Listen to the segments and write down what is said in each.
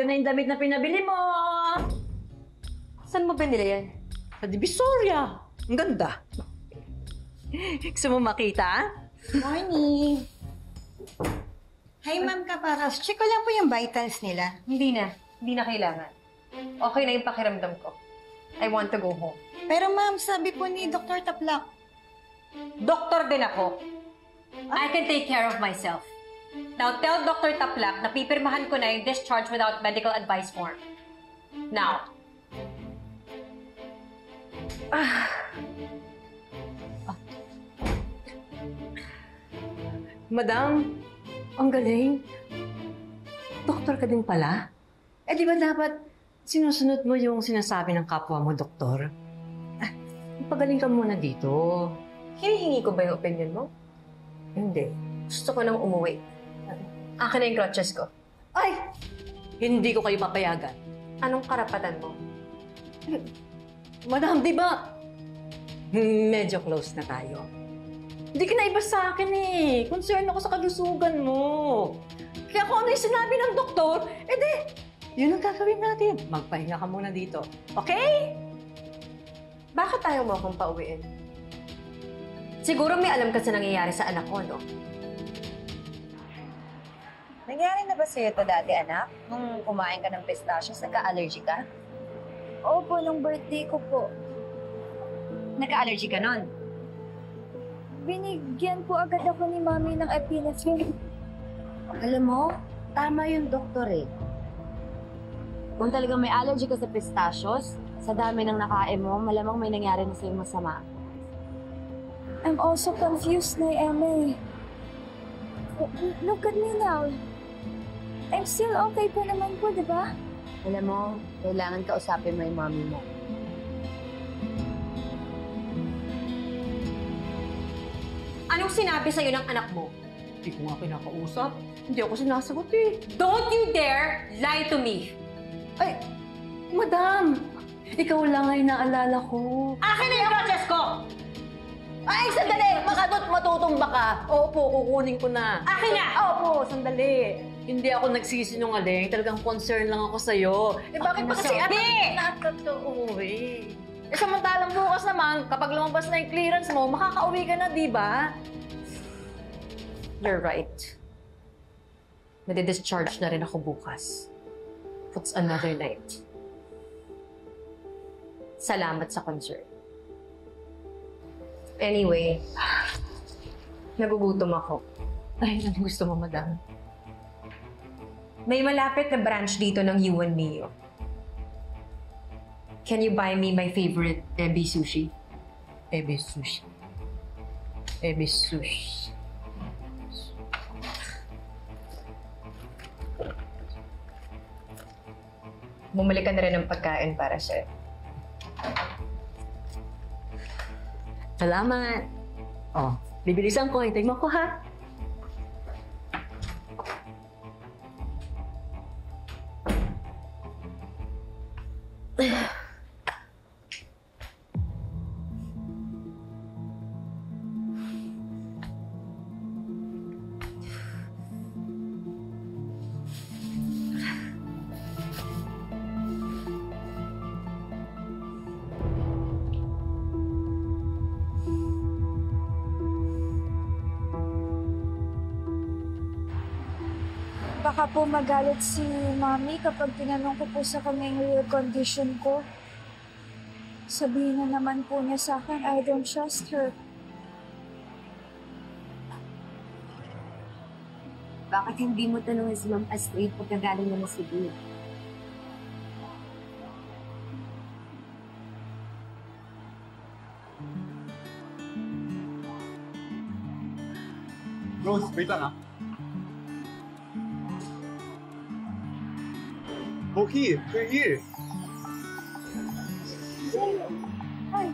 Ito na yung damit na pinabili mo. Saan mo binili yan? Sa Divisoria. Ang ganda. Gusto mo makita? Morning! Hi, Ma'am Caparas. Check ko lang po yung vitals nila. Hindi na. Hindi na kailangan. Okay na yung pakiramdam ko. I want to go home. Pero ma'am, sabi po ni Dr. Taplak. Doktor din ako. I can take care of myself. Now, tell Dr. Taplak na pipirmahan ko na yung discharge without medical advice form. Now. Madam, ang galing. Doktor ka din pala? Eh di ba dapat sinusunod mo yung sinasabi ng kapwa mo, doktor? Pagaling ka muna dito. Hinihingi ko ba yung opinion mo? Hindi. Gusto ko nang umuwi. Akin na yung crutches ko. Ay! Hindi ko kayo papayagan. Anong karapatan mo? Madam, di ba? Medyo close na tayo. Hindi ka na iba sa akin eh. Concern ako sa kalusugan mo. Kaya kung ano yung sinabi ng doktor, edi, yun ang gagawin natin. Magpahinga ka muna dito. Okay? Bakit ayaw mo akong pauwiin? Siguro may alam ka sa nangyayari sa anak ko, no? Nangyari na ba sa'yo ito dati, anak? Nung kumain ka ng pistachios, nagka-allergy ka? Opo, nung birthday ko po. Nagka-allergy ka nun? Binigyan po agad ako ni Mami ng epinephrine. Alam mo, tama yung doktor eh. Kung talagang may allergy ka sa pistachios, sa dami ng nakain mo, malamang may nangyari na sa'yo masama. I'm also confused na Emma. Look at me now. I'm still okay po naman po, di ba? Alam mo, kailangan kausapin mo yung mami mo. Anong sinabi sa'yo ng anak mo? Hindi ko nga kinakausap. Hindi ako sinasagot eh. Don't you dare lie to me! Ay, madam! Ikaw lang ay naalala ko. Akin na yung crutches ko! Ay, sandali! Makadot matutumba ka. Opo, kukunin ko na. Akin na! Opo, sandali. Hindi ako nagsisinungaling. Talagang concern lang ako sa'yo. Eh, bakit ba kasi nakakatoo eh? Eh, samantalang bukas naman, kapag lumabas na yung clearance mo, makakauwi ka na, di ba? You're right. Nade-discharge na rin ako bukas. Puts another night. Salamat sa concern. Anyway, nagugutom ako. Ay, ano gusto mo, madam? May malapit na branch dito ng Yuan Mio. Can you buy me my favorite ebi sushi? Ebi sushi. Ebi sushi. Bumili ka na rin ng pagkain para sa'yo. Salamat. Oh, bibilisan ko. Hintay mo ko, ha? Baka po magalit si Mami kapag tinanong ko po sa kanya yung real condition ko. Sabihin na naman po niya sa akin, I don't trust her. Bakit hindi mo tanongin si Ma'am Astrid pagkagaling na Cebu? Rose, wait lang ah. Moki, you're here. Hi.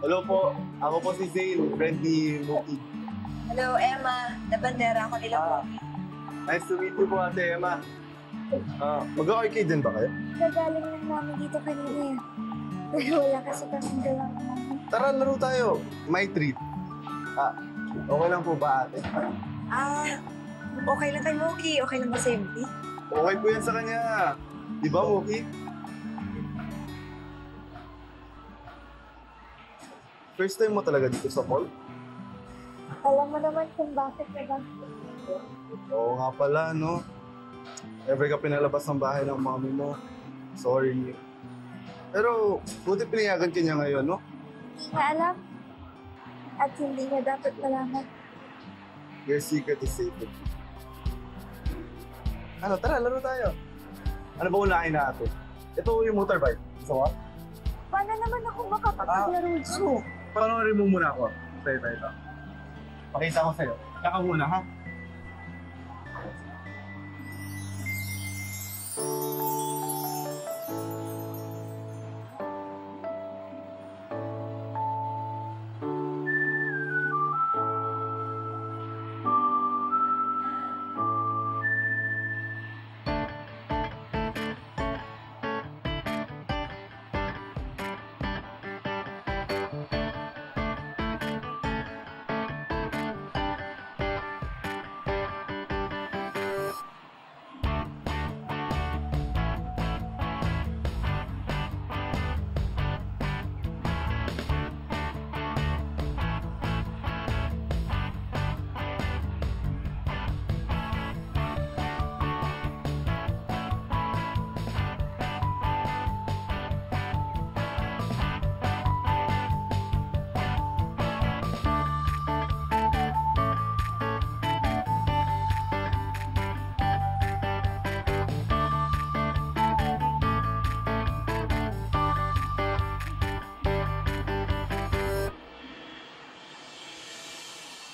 Hello po. Ako po si Zane, friend ni Moki. Hello, Emma. Nabandera ako nila po. Nice to meet you po, Ate Emma. Mag-arcade din ba kayo? Nagaling lang namin dito kanina eh. Pero wala kasi kaming galang Mami. Tara, laro tayo. My treat. Okay lang po ba, ate? Okay lang kay Moki. Okay lang ba sa'yo, Moki? Okay po yan sa kanya. Di ba, Mookie? First time mo talaga dito sa mall? Alam mo naman kung bakit, diba? Oo nga pala, no? Ever ka pinalabas ng bahay ng mami mo. Sorry. Pero, buti pinayagan ka niya ngayon, no? Hindi niya alam. At hindi niya dapat malaman. Your secret is safe. Ano, tara, laro tayo. Ano ba unahin natin? Ito yung motorbike. Gusto mo? Paano naman ako makapaglaro dyan? Panoorin mo muna ako. Ito. Pakita ko sa'yo. Tsaka muna, ha?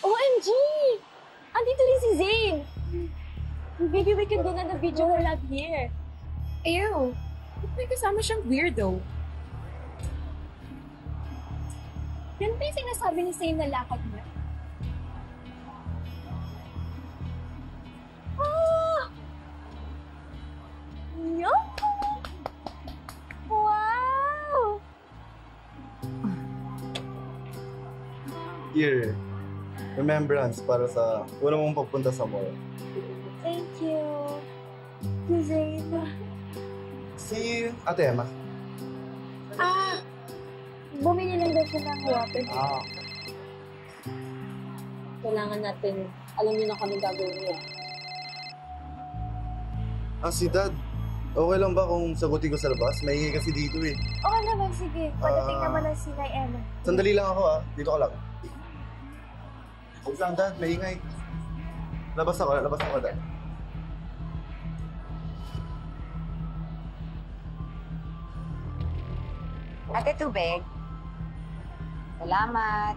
OMG! Andito rin si Zane! Maybe we can do another video while I'm here. Ew! Ba't may kasama siyang weirdo? Yan ba yung sinasabi ni Zane na lakad niya? Ah! Yuck! Wow! Here. Remembrance para sa una mong pagpunta sa mall. Thank you. Zane. Si Ate Emma. Ah! Bumili lang daw siya ng water. Ah. Kailangan natin, alam niyo na kami gagawin niya. Si Dad. Okay lang ba kung sagutin ko sa labas? Maingay kasi dito eh. Okay naman, sige. Pagdating naman ng sinay Emma. Sandali lang ako Dito ka lang. Huwag lang, Dad. Maingay. Labas ako, Dad. Ate, tubig. Salamat.